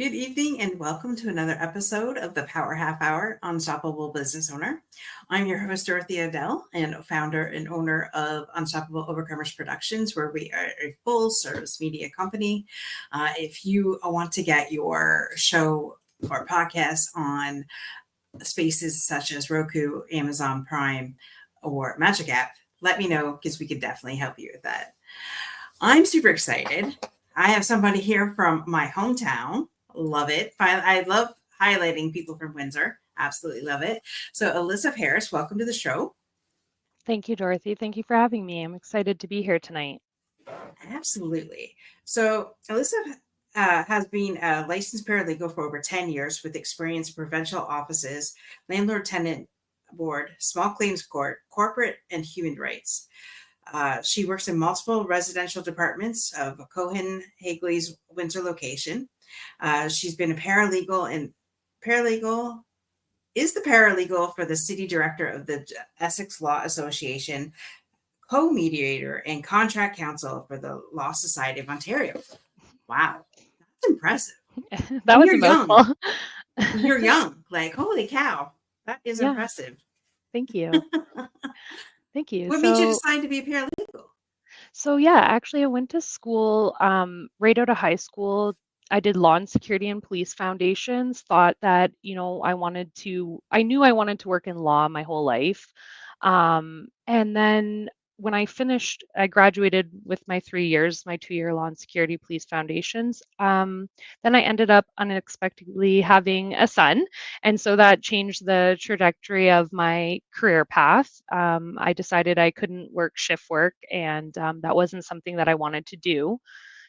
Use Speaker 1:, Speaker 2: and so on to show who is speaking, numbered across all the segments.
Speaker 1: Good evening and welcome to another episode of the Power Half Hour Unstoppable Business Owner. I'm your host, Dorothy Odell, and founder and owner of Unstoppable Overcomers Productions, where we are a full service media company. If you want to get your show or podcast on spaces such as Roku, Amazon Prime, or Magic App, let me know because we could definitely help you with that. I'm super excited. I have somebody here from my hometown. Love it. I love highlighting people from Windsor. Absolutely love it. So, Ellisif Harris, welcome to the show.
Speaker 2: Thank you, Dorothy. Thank you for having me. I'm excited to be here tonight.
Speaker 1: Absolutely. So, Ellisif has been a licensed paralegal for over 10 years with experience in provincial offices, landlord tenant board, small claims court, corporate, and human rights. She works in multiple residential departments of Cohen Hagley's Windsor location. She's been a paralegal and paralegal is the paralegal for the city director of the Essex Law Association, co-mediator and contract counsel for the Law Society of Ontario. Wow, that's impressive.
Speaker 2: That
Speaker 1: And
Speaker 2: was
Speaker 1: you're
Speaker 2: a
Speaker 1: young.
Speaker 2: mouthful.
Speaker 1: You're young. Like, holy cow, that is
Speaker 2: Yeah,
Speaker 1: impressive.
Speaker 2: thank you. Thank you.
Speaker 1: What made you
Speaker 2: So,
Speaker 1: decide to be a paralegal?
Speaker 2: so yeah, actually, I went to school right out of high school. I did law and security and police foundations. Thought that, I knew I wanted to work in law my whole life. And then when I finished, I graduated with my 3 years, my 2 year law and security police foundations. Then I ended up unexpectedly having a son. And so that changed the trajectory of my career path. I decided I couldn't work shift work, and that wasn't something that I wanted to do.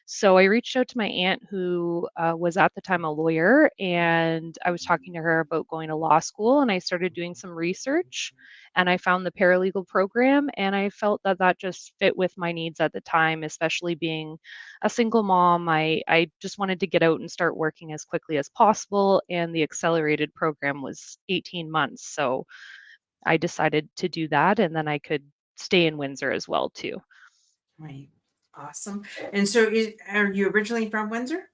Speaker 2: So I reached out to my aunt, who was at the time a lawyer, and I was talking to her about going to law school. And I started doing some research, and I found the paralegal program, and I felt that that just fit with my needs at the time, especially being a single mom. I just wanted to get out and start working as quickly as possible, and the accelerated program was 18 months. So I decided to do that, and then I could stay in Windsor as well too.
Speaker 1: Right. Awesome. And so, are you originally from Windsor?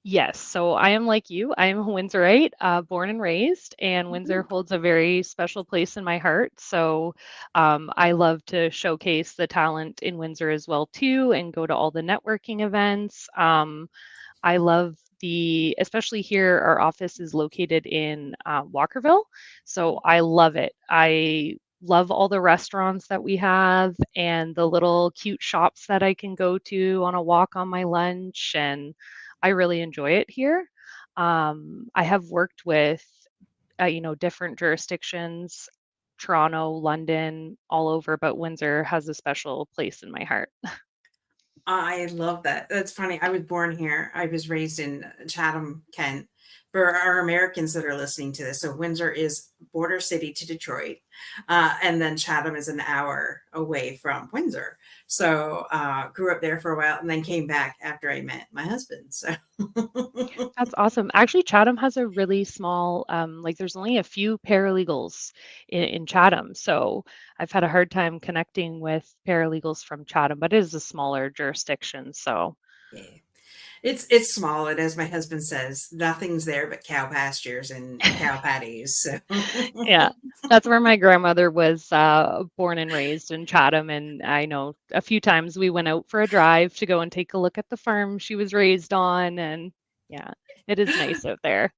Speaker 2: Yes, so I am like you. I am a Windsorite, born and raised, and Windsor
Speaker 1: Mhm.
Speaker 2: holds a very special place in my heart. So I love to showcase the talent in Windsor as well too, and go to all the networking events. I love especially here, our office is located in Walkerville, so I love it. I love all the restaurants that we have and the little cute shops that I can go to on a walk on my lunch, and I really enjoy it here. I have worked with, different jurisdictions, Toronto, London, all over, but Windsor has a special place in my heart.
Speaker 1: I love that. That's funny. I was born here. I was raised in Chatham, Kent. For our Americans that are listening to this, so Windsor is border city to Detroit, and then Chatham is an hour away from Windsor. So grew up there for a while, and then came back after I met my husband. So
Speaker 2: That's awesome. Actually, Chatham has a really small, there's only a few paralegals in Chatham. So I've had a hard time connecting with paralegals from Chatham, but it is a smaller jurisdiction. So
Speaker 1: yeah, it's small, and as my husband says, nothing's there but cow pastures and cow patties. So
Speaker 2: yeah, that's where my grandmother was born and raised in Chatham. And I know a few times we went out for a drive to go and take a look at the farm she was raised on. And yeah, it is nice out there.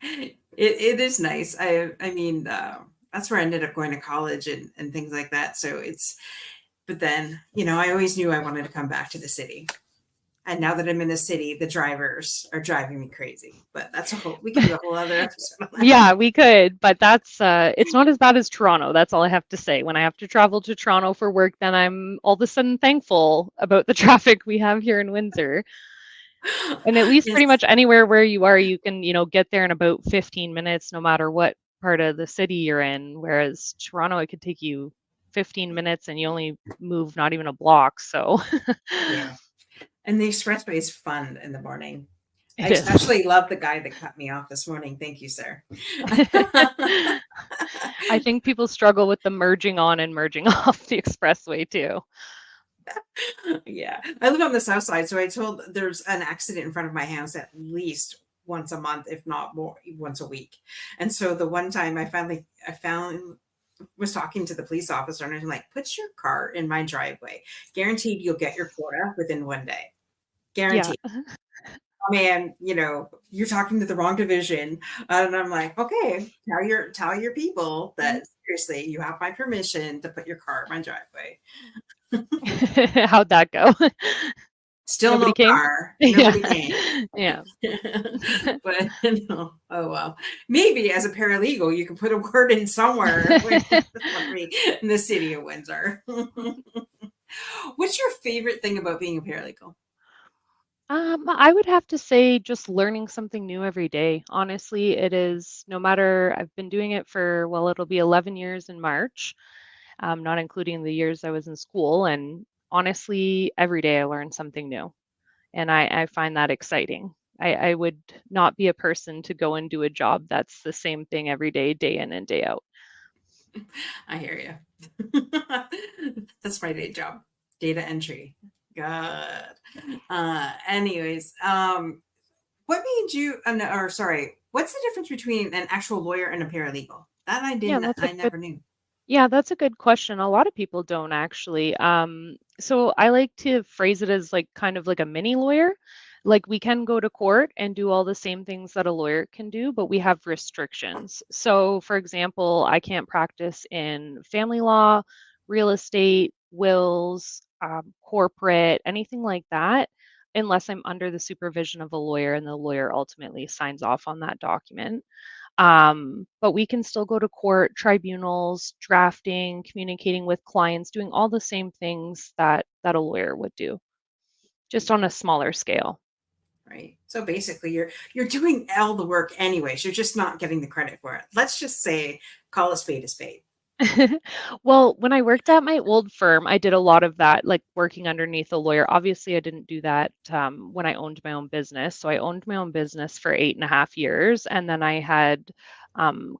Speaker 1: it is nice. I mean, that's where I ended up going to college and things like that. So but then, I always knew I wanted to come back to the city. And now that I'm in the city, the drivers are driving me crazy. But we could do a whole other episode on that.
Speaker 2: Yeah, we could, but that's it's not as bad as Toronto. That's all I have to say. When I have to travel to Toronto for work, then I'm all of a sudden thankful about the traffic we have here in Windsor. And at least pretty
Speaker 1: Yes.
Speaker 2: much anywhere where you are, you can, get there in about 15 minutes, no matter what part of the city you're in. Whereas Toronto, it could take you 15 minutes and you only move not even a block. So
Speaker 1: Yeah. And the expressway is fun in the morning. I
Speaker 2: it is.
Speaker 1: especially love the guy that cut me off this morning. Thank you, sir.
Speaker 2: I think people struggle with the merging on and merging off the expressway too.
Speaker 1: Yeah. I live on the south side, so I told there's an accident in front of my house at least once a month, if not more, once a week. And so the one time I found was talking to the police officer and I'm like, put your car in my driveway. Guaranteed you'll get your quota within one day.
Speaker 2: Yeah.
Speaker 1: Guaranteed. Man, you're talking to the wrong division. And I'm like, okay, tell your people that seriously, you have my permission to put your car in my driveway.
Speaker 2: How'd that go?
Speaker 1: Still no
Speaker 2: Nobody came?
Speaker 1: car.
Speaker 2: Yeah.
Speaker 1: Nobody came.
Speaker 2: Yeah.
Speaker 1: But no. Oh well. Maybe as a paralegal, you can put a word in somewhere in the city of Windsor. What's your favorite thing about being a paralegal?
Speaker 2: I would have to say just learning something new every day. Honestly, it is no matter I've been doing it for, well, it'll be 11 years in March, not including the years I was in school. And honestly, every day I learn something new. And I find that exciting. I would not be a person to go and do a job that's the same thing every day in and day out.
Speaker 1: I hear you. That's my day job, data entry. God. Anyways, what made you? No, or sorry, what's the difference between an actual lawyer and a paralegal? That I
Speaker 2: Yeah,
Speaker 1: didn't.
Speaker 2: that's a
Speaker 1: I
Speaker 2: good
Speaker 1: never knew.
Speaker 2: Yeah, that's a good question. A lot of people don't actually. So I like to phrase it as like kind of like a mini lawyer. Like we can go to court and do all the same things that a lawyer can do, but we have restrictions. So, for example, I can't practice in family law, real estate, wills, corporate, anything like that, unless I'm under the supervision of a lawyer and the lawyer ultimately signs off on that document. But we can still go to court, tribunals, drafting, communicating with clients, doing all the same things that a lawyer would do, just on a smaller scale.
Speaker 1: Right. So basically, you're doing all the work anyways. You're just not getting the credit for it. Let's just say, call a spade a spade.
Speaker 2: Well, when I worked at my old firm, I did a lot of that, like working underneath a lawyer. Obviously, I didn't do that when I owned my own business. So I owned my own business for 8.5 years. And then I had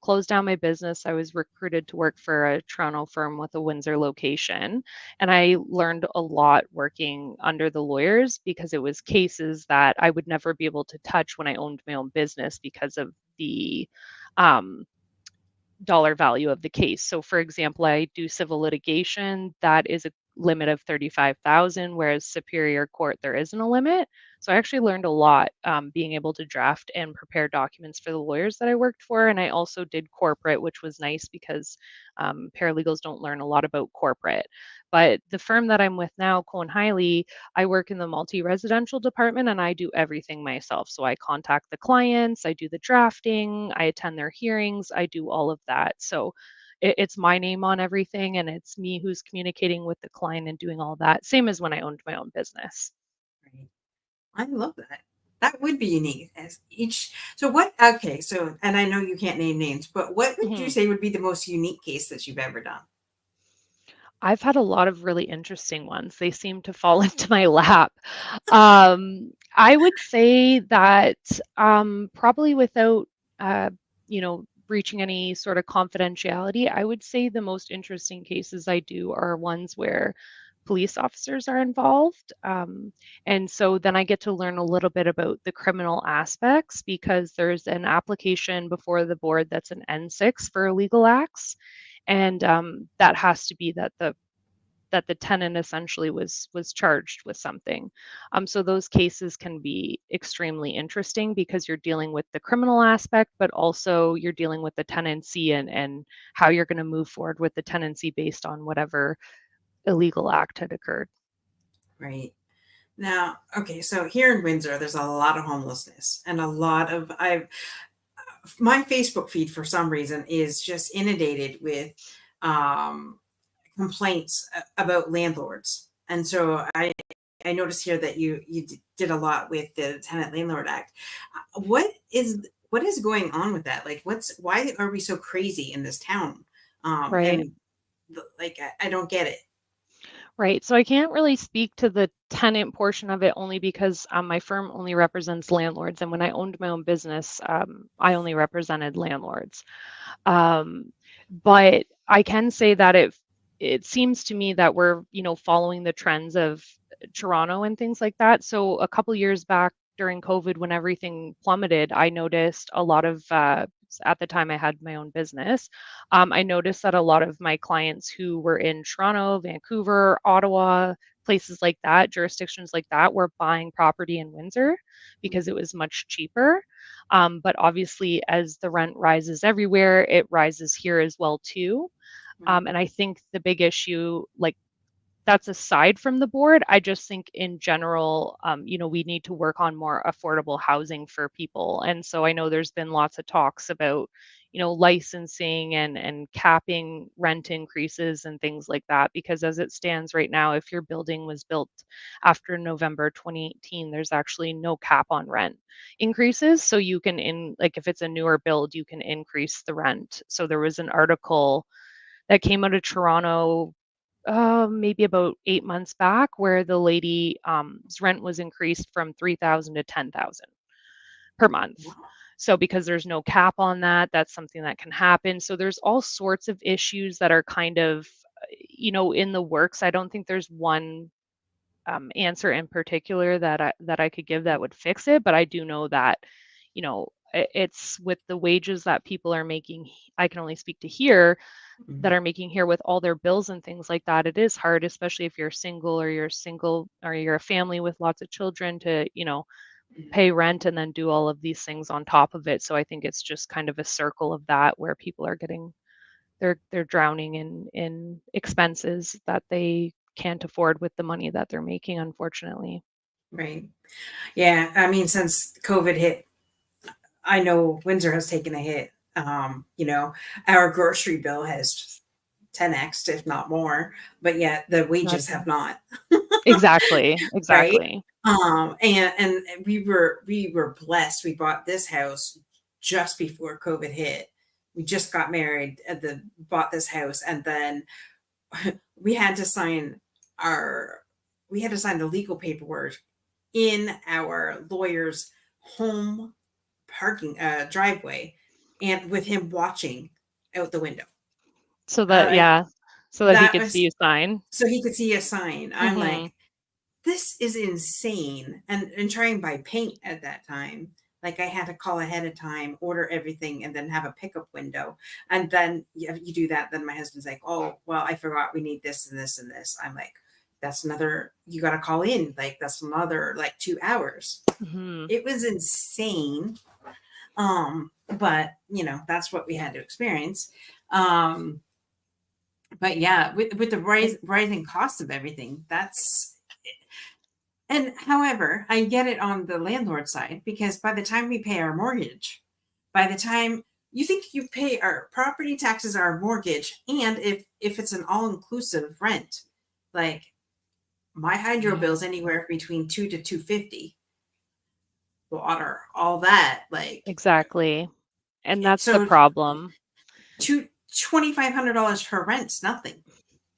Speaker 2: closed down my business. I was recruited to work for a Toronto firm with a Windsor location. And I learned a lot working under the lawyers because it was cases that I would never be able to touch when I owned my own business because of the um, dollar value of the case. So for example, I do civil litigation, that is a limit of 35,000, whereas superior court there isn't a limit. So I actually learned a lot being able to draft and prepare documents for the lawyers that I worked for. And I also did corporate, which was nice because paralegals don't learn a lot about corporate. But the firm that I'm with now, Cohen Hiley, I work in the multi-residential department and I do everything myself. So I contact the clients, I do the drafting, I attend their hearings, I do all of that. So it's my name on everything and it's me who's communicating with the client and doing all that. Same as when I owned my own business.
Speaker 1: Right. I love that. That would be unique as each. So what? Okay. So, and I know you can't name names, but what would you
Speaker 2: Mhm.
Speaker 1: say would be the most unique case that you've ever done?
Speaker 2: I've had a lot of really interesting ones. They seem to fall into my lap. I would say that probably without, breaching any sort of confidentiality, I would say the most interesting cases I do are ones where police officers are involved. And so then I get to learn a little bit about the criminal aspects because there's an application before the board that's an N6 for illegal acts and that has to be that the tenant essentially was charged with something. So those cases can be extremely interesting because you're dealing with the criminal aspect, but also you're dealing with the tenancy and how you're going to move forward with the tenancy based on whatever illegal act had occurred.
Speaker 1: Right. Now, okay, so here in Windsor, there's a lot of homelessness and a lot of my Facebook feed for some reason is just inundated with um, complaints about landlords. And so I noticed here that you did a lot with the Tenant Landlord Act. What is going on with that? Like, why are we so crazy in this town?
Speaker 2: Right.
Speaker 1: And like, I don't get it.
Speaker 2: Right. So I can't really speak to the tenant portion of it only because my firm only represents landlords. And when I owned my own business, I only represented landlords. Um, but I can say that it seems to me that we're, following the trends of Toronto and things like that. So a couple years back during COVID when everything plummeted, I noticed a lot of, at the time I had my own business, I noticed that a lot of my clients who were in Toronto, Vancouver, Ottawa, places like that, jurisdictions like that, were buying property in Windsor because it was much cheaper. But obviously, as the rent rises everywhere, it rises here as well too.
Speaker 1: Right.
Speaker 2: And I think the big issue, like that's aside from the board. I just think in general, we need to work on more affordable housing for people. And so I know there's been lots of talks about, licensing and capping rent increases and things like that. Because as it stands right now, if your building was built after November 2018, there's actually no cap on rent increases. So you can like if it's a newer build, you can increase the rent. So there was an article that came out of Toronto maybe about 8 months back where the lady's rent was increased from 3,000 to 10,000 per month.
Speaker 1: Wow.
Speaker 2: So because there's no cap on that, that's something that can happen. So there's all sorts of issues that are kind of, in the works. I don't think there's one answer in particular that I could give that would fix it, but I do know that, it's with the wages that people are making. I can only speak to here that
Speaker 1: Mhm.
Speaker 2: are making here with all their bills and things like that. It is hard, especially if you're a family with lots of children to,
Speaker 1: Mhm.
Speaker 2: pay rent and then do all of these things on top of it. So I think it's just kind of a circle of that where people are getting they're drowning in expenses that they can't afford with the money that they're making, unfortunately.
Speaker 1: Right. Yeah. I mean, since COVID hit, I know Windsor has taken a hit. Our grocery bill has 10x, if not more, but yet the wages have
Speaker 2: Imagine.
Speaker 1: not.
Speaker 2: Exactly,
Speaker 1: Right.
Speaker 2: exactly.
Speaker 1: And we were blessed. We bought this house just before COVID hit. We just got married at the bought this house, and then we had to sign our we had to sign the legal paperwork in our lawyer's home parking driveway, and with him watching out the window.
Speaker 2: So that
Speaker 1: Uh,
Speaker 2: yeah, so that he
Speaker 1: that
Speaker 2: could see
Speaker 1: was
Speaker 2: you sign.
Speaker 1: so he could see a sign. I'm
Speaker 2: Mhm.
Speaker 1: like, this is insane. And trying by paint at that time, like I had to call ahead of time, order everything, and then have a pickup window. And then you do that. Then my husband's like, oh, well, I forgot we need this and this and this. I'm like, that's another, you got to call in. Like, that's another like 2 hours.
Speaker 2: Mhm.
Speaker 1: It was insane. But that's what we had to experience. Um, but yeah, with the
Speaker 2: And
Speaker 1: rising cost of everything, that's and however, I get it on the landlord side because by the time we pay our mortgage, by the time you think you pay our property taxes, our mortgage, and if it's an all-inclusive rent, like my hydro
Speaker 2: yeah,
Speaker 1: bill's anywhere between 2 to 250, water, all that, like
Speaker 2: exactly. And that's the
Speaker 1: so
Speaker 2: problem.
Speaker 1: two $2,500 for rent's nothing.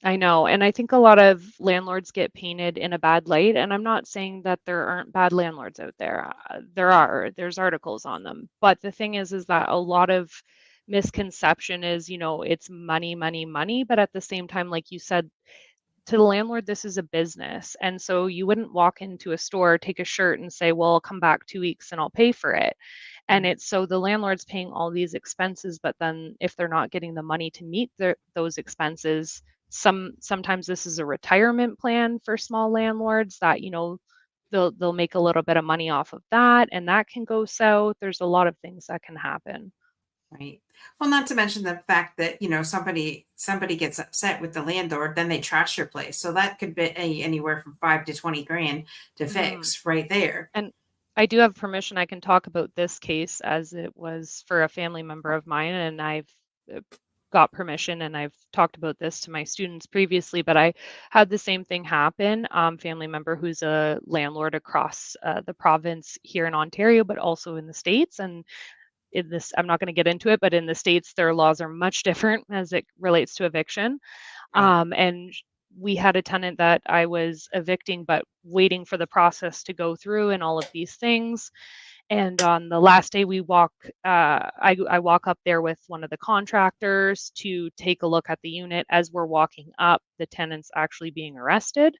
Speaker 2: I know, and I think a lot of landlords get painted in a bad light, and I'm not saying that there aren't bad landlords out there. There are. There's articles on them. But the thing is that a lot of misconception is, it's money, money, money, but at the same time, like you said, to the landlord, this is a business. And so you wouldn't walk into a store, take a shirt and say, well, I'll come back 2 weeks and I'll pay for it. And it's so the landlord's paying all these expenses, but then if they're not getting the money to meet those expenses, sometimes this is a retirement plan for small landlords that, they'll make a little bit of money off of that and that can go south. There's a lot of things that can happen.
Speaker 1: Right. Well, not to mention the fact that, somebody gets upset with the landlord, then they trash your place. So that could be anywhere from 5 to 20 grand to
Speaker 2: Mhm.
Speaker 1: fix right there.
Speaker 2: And I do have permission. I can talk about this case as it was for a family member of mine, and I've uh, got permission and I've talked about this to my students previously, but I had the same thing happen. Family member who's a landlord across the province here in Ontario, but also in the States. And in this, I'm not going to get into it, but in the States, their laws are much different as it relates to eviction.
Speaker 1: Right.
Speaker 2: And we had a tenant that I was evicting, but waiting for the process to go through and all of these things. And on the last day, I walk up there with one of the contractors to take a look at the unit. As we're walking up, the tenant's actually being arrested.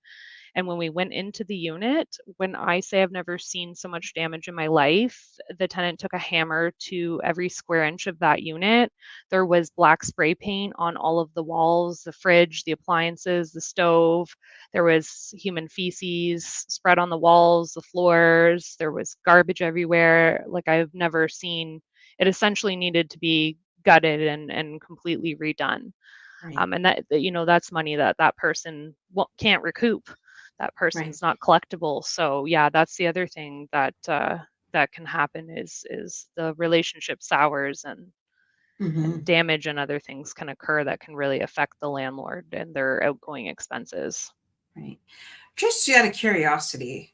Speaker 2: And when we went into the unit, when I say I've never seen so much damage in my life, the tenant took a hammer to every square inch of that unit. There was black spray paint on all of the walls, the fridge, the appliances, the stove. There was human feces spread on the walls, the floors. There was garbage everywhere. Like I've never seen. It essentially needed to be gutted and completely redone.
Speaker 1: Right.
Speaker 2: And that's money that that person can't recoup. That
Speaker 1: Right.
Speaker 2: person's not collectible. So yeah, that's the other thing that that can happen is the relationship sours and
Speaker 1: Hmm.
Speaker 2: damage and other things can occur that can really affect the landlord and their outgoing expenses.
Speaker 1: Right. Just out of curiosity,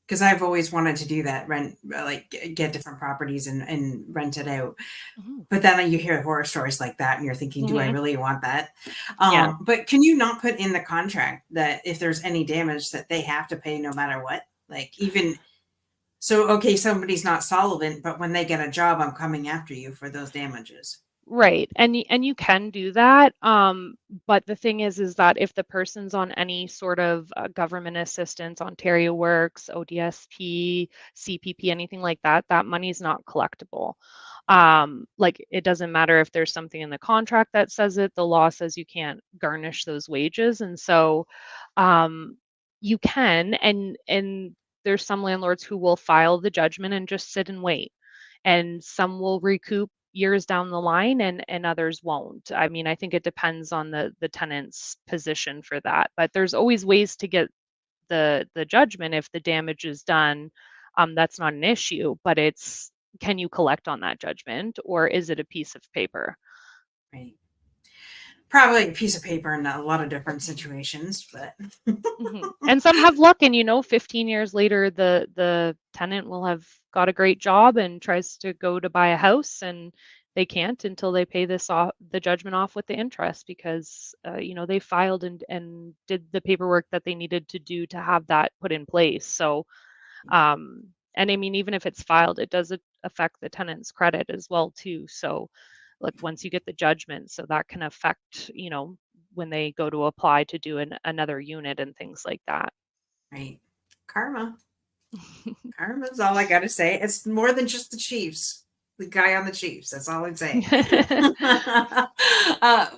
Speaker 1: because I've always wanted to do that, rent, like get different properties and rent it out.
Speaker 2: Mhm.
Speaker 1: But then you hear horror stories like that and you're thinking, do I
Speaker 2: Mhm.
Speaker 1: really want that?
Speaker 2: Yeah.
Speaker 1: But can you not put in the contract that if there's any damage that they have to pay no matter what? Like even so, okay, somebody's not solvent, but when they get a job, I'm coming after you for those damages.
Speaker 2: Right. And you can do that. But the thing is that if the person's on any sort of government assistance, Ontario Works, ODSP, CPP, anything like that, that money's not collectible. Like it doesn't matter if there's something in the contract that says it, the law says you can't garnish those wages. And so you can, and there's some landlords who will file the judgment and just sit and wait, and some will recoup years down the line and others won't. I mean, I think it depends on the tenant's position for that, but there's always ways to get the judgment if the damage is done. That's not an issue, but it's, can you collect on that judgment or is it a piece of paper?
Speaker 1: Right. Probably a piece of paper in a lot of different situations, but
Speaker 2: And some have luck, and 15 years later, the tenant will have got a great job and tries to go to buy a house, and they can't until they pay this off, the judgment off with the interest, because they filed and did the paperwork that they needed to do to have that put in place. So, and I mean, even if it's filed, it does affect the tenant's credit as well too. So, like once you get the judgment, so that can affect, when they go to apply to do another unit and things like that.
Speaker 1: right. Karma. Karma's all I gotta say. It's more than just the Chiefs. The guy on the Chiefs. That's all I'd say.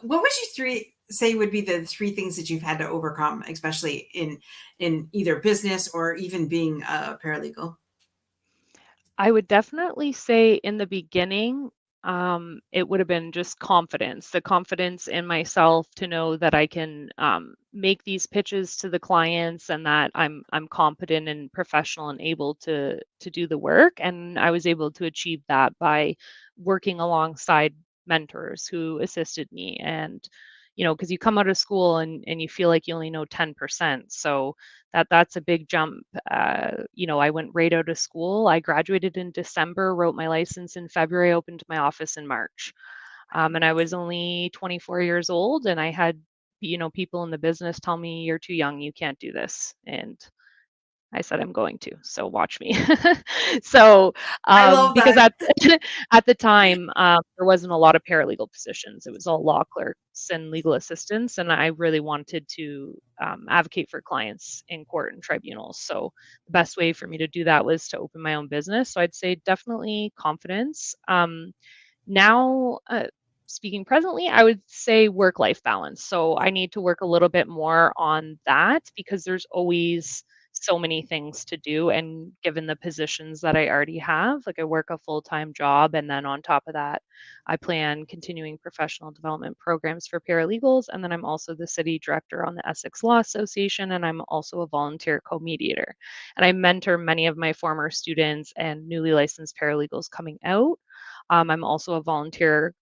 Speaker 1: What would you say would be the three things that you've had to overcome, especially in either business or even being a paralegal?
Speaker 2: I would definitely say in the beginning, it would have been just confidence, the confidence in myself to know that I can make these pitches to the clients and that I'm competent and professional and able to do the work. And I was able to achieve that by working alongside mentors who assisted me. And because you come out of school and you feel like you only know 10%. So that's a big jump. I went right out of school. I graduated in December, wrote my license in February, opened my office in March. And I was only 24 years old, and I had, people in the business tell me, "You're too young, you can't do this." And I said, "I'm going to, so watch me." So,
Speaker 1: I love
Speaker 2: because
Speaker 1: that.
Speaker 2: at the time, there wasn't a lot of paralegal positions. It was all law clerks and legal assistants, and I really wanted to advocate for clients in court and tribunals. So the best way for me to do that was to open my own business. So I'd say definitely confidence. Now, speaking presently, I would say work-life balance. So I need to work a little bit more on that because there's always so many things to do. And given the positions that I already have, like I work a full-time job, and then on top of that, I plan continuing professional development programs for paralegals. And then I'm also the city director on the Essex Law Association, and I'm also a volunteer co-mediator. And I mentor many of my former students and newly licensed paralegals coming out. I'm also a volunteer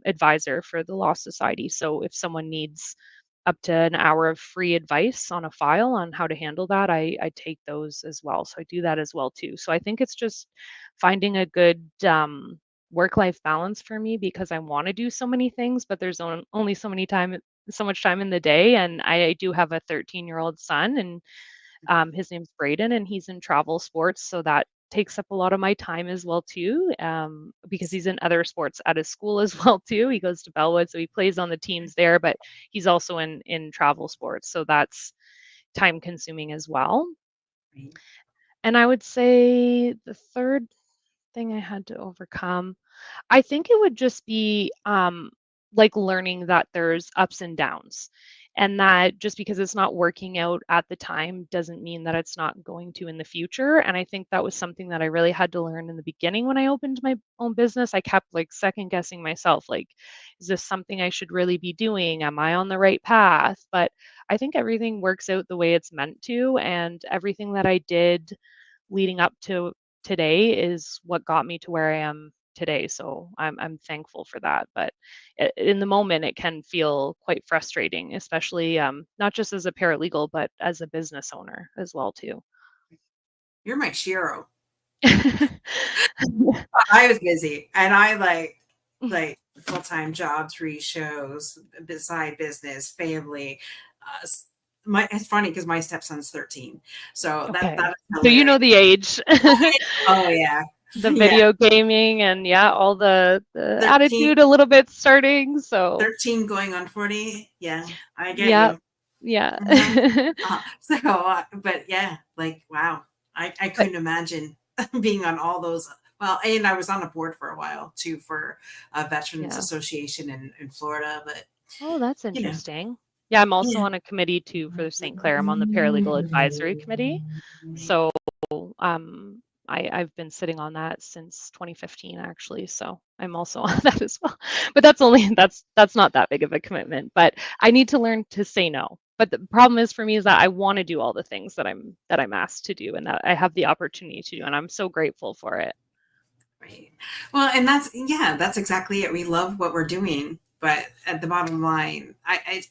Speaker 2: advisor for the Law Society. So if someone needs up to an hour of free advice on a file on how to handle that, I take those as well. So I do that as well too. So I think it's just finding a good work-life balance for me because I want to do so many things, but there's only so much time in the day. And I do have a 13-year-old son, and his name's Braden, and he's in travel sports, so that takes up a lot of my time as well too. Because he's in other sports at his school as well too. He goes to Bellwood, so he plays on the teams there, but he's also in travel sports. So that's time consuming as well.
Speaker 1: Right.
Speaker 2: And I would say the third thing I had to overcome, I think it would just be, like, learning that there's ups and downs, and that just because it's not working out at the time doesn't mean that it's not going to in the future, and I think that was something that I really had to learn in the beginning when I opened my own business. I kept, like, second guessing myself, like, "Is this something I should really be doing? Am I on the right path?" But I think everything works out the way it's meant to, and everything that I did leading up to today is what got me to where I am today. So I'm thankful for that. But in the moment, it can feel quite frustrating, especially not just as a paralegal, but as a business owner as well too.
Speaker 1: You're my Shiro. I was busy and I like full-time job, 3 shows, beside business, family. My it's funny because my stepson's 13. So that
Speaker 2: Okay.
Speaker 1: is
Speaker 2: So you
Speaker 1: hilarious.
Speaker 2: know the age.
Speaker 1: Oh yeah.
Speaker 2: The
Speaker 1: Yeah.
Speaker 2: video gaming and yeah, all the
Speaker 1: 13,
Speaker 2: attitude a little bit starting. So
Speaker 1: 13 going on 40. Yeah, I get
Speaker 2: yeah,
Speaker 1: you.
Speaker 2: yeah.
Speaker 1: Mhm. But yeah, like wow. I
Speaker 2: But
Speaker 1: couldn't imagine being on all those. Well, and I was on a board for a while too for a Veterans
Speaker 2: yeah.
Speaker 1: Association in Florida, but
Speaker 2: Oh, that's
Speaker 1: you know,
Speaker 2: interesting. Yeah, I'm also
Speaker 1: yeah.
Speaker 2: on a committee too for St. Clair. I'm on the paralegal advisory committee. So um I've been sitting on that since 2015 actually. So I'm also on that as well. But that's not that big of a commitment. But I need to learn to say no. But the problem is for me is that I want to do all the things that I'm asked to do and that I have the opportunity to do. And I'm so grateful for it.
Speaker 1: Right. Well, and that's exactly it. We love what we're doing, but at the bottom line,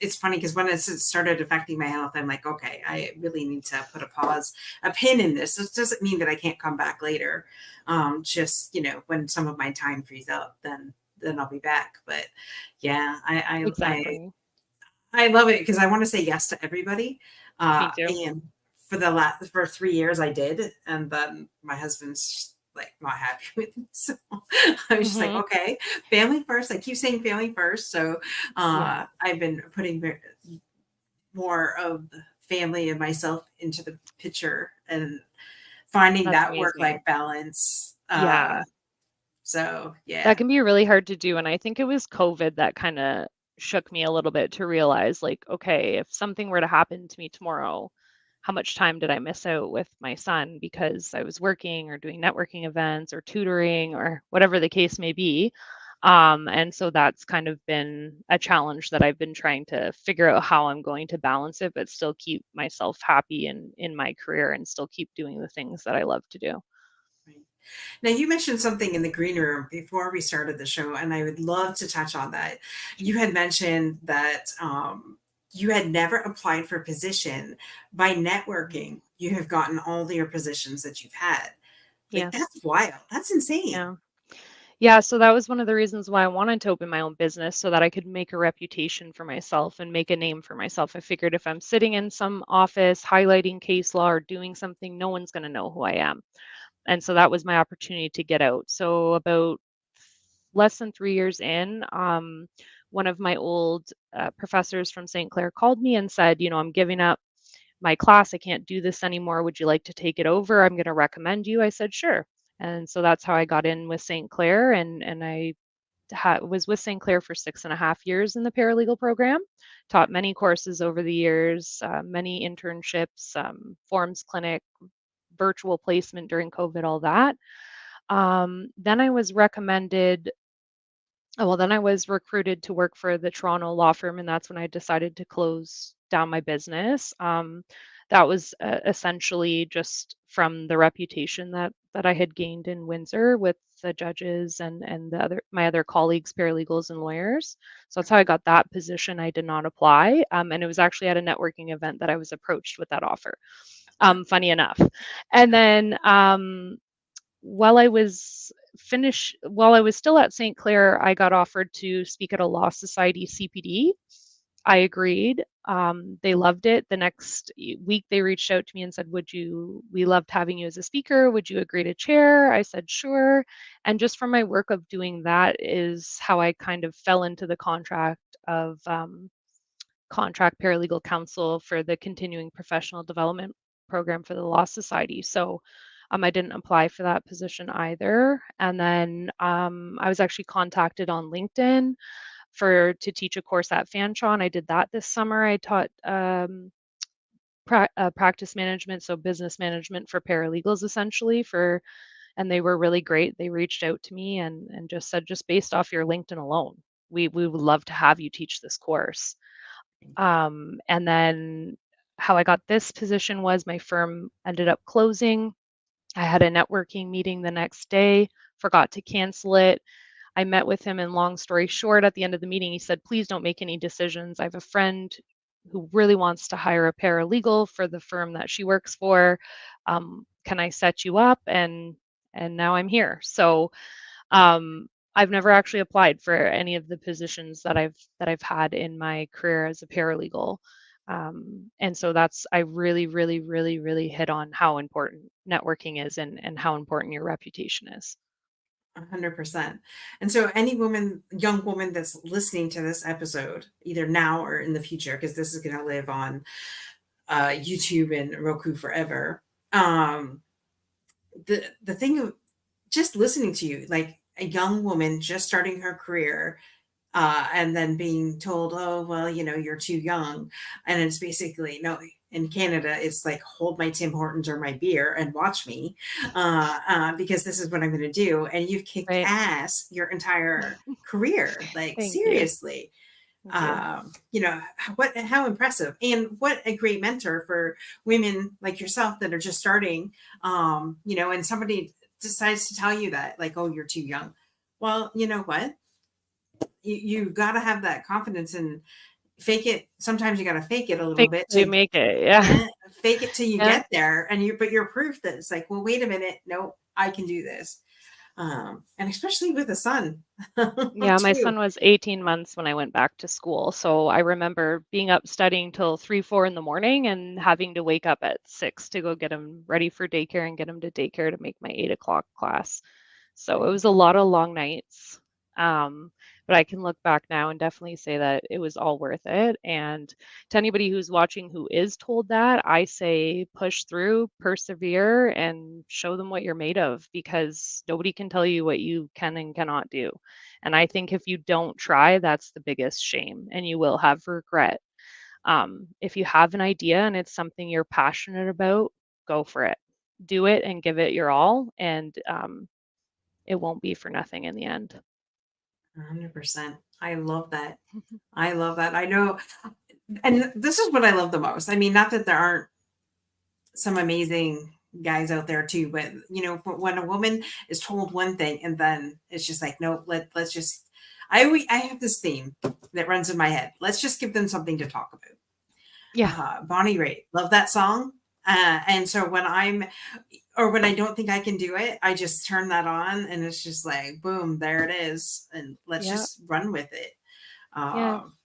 Speaker 1: it's funny because when it started affecting my health, I'm like, okay, I really need to put a pin in this. This doesn't mean that I can't come back later. Just when some of my time frees up, then I'll be back. But yeah,
Speaker 2: Exactly.
Speaker 1: I love it because I want to say yes to everybody.
Speaker 2: Me too.
Speaker 1: And for 3 years I did, and then my husband's like not happy with me. So I was just like,
Speaker 2: Mhm.
Speaker 1: okay, family first. I keep saying family first. So
Speaker 2: Yeah.
Speaker 1: I've been putting more of the family and myself into the picture and finding
Speaker 2: That's
Speaker 1: that work
Speaker 2: amazing.
Speaker 1: life balance.
Speaker 2: Yeah.
Speaker 1: So
Speaker 2: That
Speaker 1: yeah,
Speaker 2: can be really hard to do, and I think it was COVID that kinda shook me a little bit to realize, like, okay, if something were to happen to me tomorrow, how much time did I miss out with my son because I was working or doing networking events or tutoring or whatever the case may be. And so that's kind of been a challenge that I've been trying to figure out how I'm going to balance it, but still keep myself happy in my career and still keep doing the things that I love to do.
Speaker 1: right. Now, you mentioned something in the green room before we started the show, and I would love to touch on that. You had mentioned that you had never applied for a position. By
Speaker 2: Mhm.
Speaker 1: networking, you have gotten all your positions that you've had. Like,
Speaker 2: Yes.
Speaker 1: that's wild. That's insane.
Speaker 2: Yeah. Yeah, so that was one of the reasons why I wanted to open my own business so that I could make a reputation for myself and make a name for myself. I figured if I'm sitting in some office highlighting case law or doing something, no one's going to know who I am. And so that was my opportunity to get out. So about less than 3 years in, one of my old professors from St. Clair called me and said, I'm giving up my class. I can't do this anymore. Would you like to take it over? I'm going to recommend you. I said, sure. And so that's how I got in with St. Clair, and I was with St. Clair for 6.5 years in the paralegal program. Taught many courses over the years, many internships, forms clinic, virtual placement during COVID, all that. Then I was recommended. Well, then I was recruited to work for the Toronto law firm, and that's when I decided to close down my business. That was essentially just from the reputation that I had gained in Windsor with the judges and my other colleagues, paralegals and lawyers. So that's how I got that position. I did not apply, and it was actually at a networking event that I was approached with that offer. Funny enough, and then while I was still at St. Clair, I got offered to speak at a law society CPD. I agreed. They loved it. The next week, they reached out to me and said, we loved having you as a speaker. Would you agree to chair? I said, sure. And just from my work of doing that is how I kind of fell into the contract of contract paralegal counsel for the continuing professional development program for the Law Society. So I didn't apply for that position either. And then I was actually contacted on LinkedIn to teach a course at Fanshawe. I did that this summer. I taught practice management, so business management for paralegals essentially and they were really great. They reached out to me and just said, just based off your LinkedIn alone, we would love to have you teach this course. And then how I got this position was my firm ended up closing. I had a networking meeting the next day, forgot to cancel it. I met with him, and long story short, at the end of the meeting, he said, please don't make any decisions. I have a friend who really wants to hire a paralegal for the firm that she works for. Can I set you up? And now I'm here. So I've never actually applied for any of the positions that I've had in my career as a paralegal. And so I really, really, really, really hit on how important networking is and how important your reputation is.
Speaker 1: 100%. And so any young woman that's listening to this episode, either now or in the future, because this is going to live on YouTube and Roku forever. The thing of just listening to you, like a young woman just starting her career, and then being told, oh, well, you're too young. And it's basically, no, in Canada, it's like, hold my Tim Hortons or my beer and watch me, because this is what I'm going to do. And you've kicked
Speaker 2: Right.
Speaker 1: ass your entire career. Like,
Speaker 2: Thank you.
Speaker 1: seriously.
Speaker 2: Thank you.
Speaker 1: How impressive, and what a great mentor for women like yourself that are just starting, and somebody decides to tell you that, like, oh, you're too young. Well, you know what? You got to have that confidence and fake it. Sometimes you got to fake it a little
Speaker 2: Fake
Speaker 1: bit
Speaker 2: till you
Speaker 1: to
Speaker 2: make it. Yeah.
Speaker 1: fake it till you
Speaker 2: Yeah.
Speaker 1: get there. But you're proof that it's like, well, wait a minute. No, I can do this. And especially with a son
Speaker 2: Yeah, my
Speaker 1: too.
Speaker 2: son was 18 months when I went back to school. So I remember being up studying till 3, 4 in the morning and having to wake up at 6 to go get him ready for daycare and get him to daycare to make my 8 o'clock class. So it
Speaker 1: Right.
Speaker 2: was a lot of long nights. Um, but I can look back now and definitely say that it was all worth it. And to anybody who's watching who is told that, I say push through, persevere, and show them what you're made of, because nobody can tell you what you can and cannot do. And I think if you don't try, that's the biggest shame, and you will have regret. If you have an idea and it's something you're passionate about, go for it. Do it and give it your all, and it won't be for nothing in the end.
Speaker 1: 100%. I love that. I love that. I know. And this is what I love the most. I mean, not that there aren't some amazing guys out there too, but when a woman is told one thing and then it's just like, no, let's just, I have this theme that runs in my head. Let's just give them something to talk about.
Speaker 2: Yeah,
Speaker 1: Bonnie Raitt, love that song. And so when I don't think I can do it, I just turn that on and it's just like, boom, there it is. And let's
Speaker 2: yeah,
Speaker 1: just run with it.
Speaker 2: yeah.
Speaker 1: Um,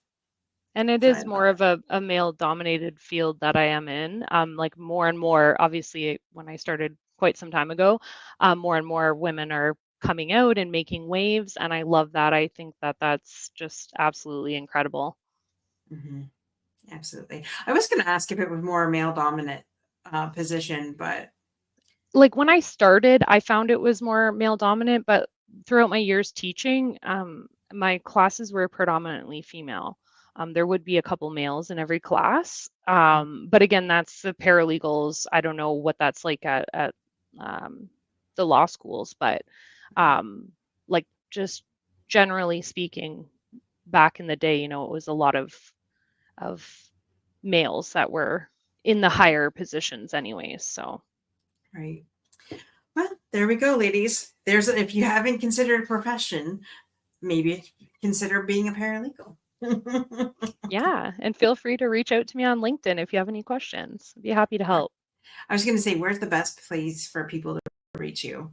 Speaker 2: And it
Speaker 1: so I
Speaker 2: is
Speaker 1: love
Speaker 2: more of a male dominated field that I am in. Like more and more, obviously, when I started quite some time ago, more and more women are coming out and making waves. And I love that. I think that that's just absolutely incredible.
Speaker 1: it. Absolutely. I was going to ask if it was more a male dominant position, but
Speaker 2: Like when I started, I found it was more male dominant, but throughout my years teaching, my classes were predominantly female. There would be a couple males in every class. But again, that's the paralegals. I don't know what that's like at um, the law schools, but like just generally speaking, back in the day, it was a lot of males that were in the higher positions anyways. So
Speaker 1: right. Well, there we go, ladies. If you haven't considered a profession, maybe consider being a paralegal.
Speaker 2: yeah, and feel free to reach out to me on LinkedIn if you have any questions. I'd be happy to help.
Speaker 1: I was going to say, where's the best place for people to reach you?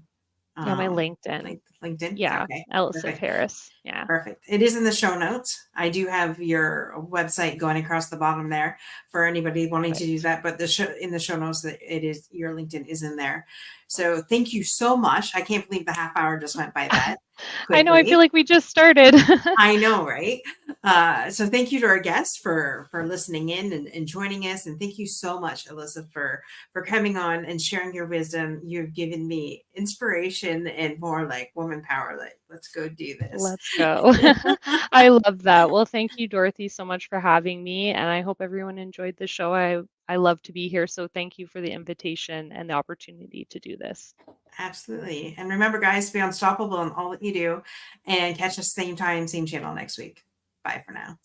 Speaker 2: Yeah, my LinkedIn.
Speaker 1: LinkedIn.
Speaker 2: Yeah,
Speaker 1: Okay,
Speaker 2: Ellisif
Speaker 1: perfect.
Speaker 2: Harris. Yeah.
Speaker 1: Perfect. It is in the show notes. I do have your website going across the bottom there for anybody wanting to do
Speaker 2: Perfect.
Speaker 1: that. But in the show notes, that it is, your LinkedIn is in there. So thank you so much. I can't believe the half hour just went by that
Speaker 2: I know, I feel
Speaker 1: quickly.
Speaker 2: like we just started.
Speaker 1: I know, right? So thank you to our guests for listening in and joining us, and thank you so much, Ellisif, for coming on and sharing your wisdom. You've given me inspiration and more like woman power. Like, let's go do this.
Speaker 2: Let's go. I love that. Well, thank you, Dorothy, so much for having me, and I hope everyone enjoyed the show. I love to be here, so thank you for the invitation and the opportunity to do this.
Speaker 1: Absolutely. And remember, guys, be unstoppable in all that you do, and catch us same time, same channel next week. Bye for now.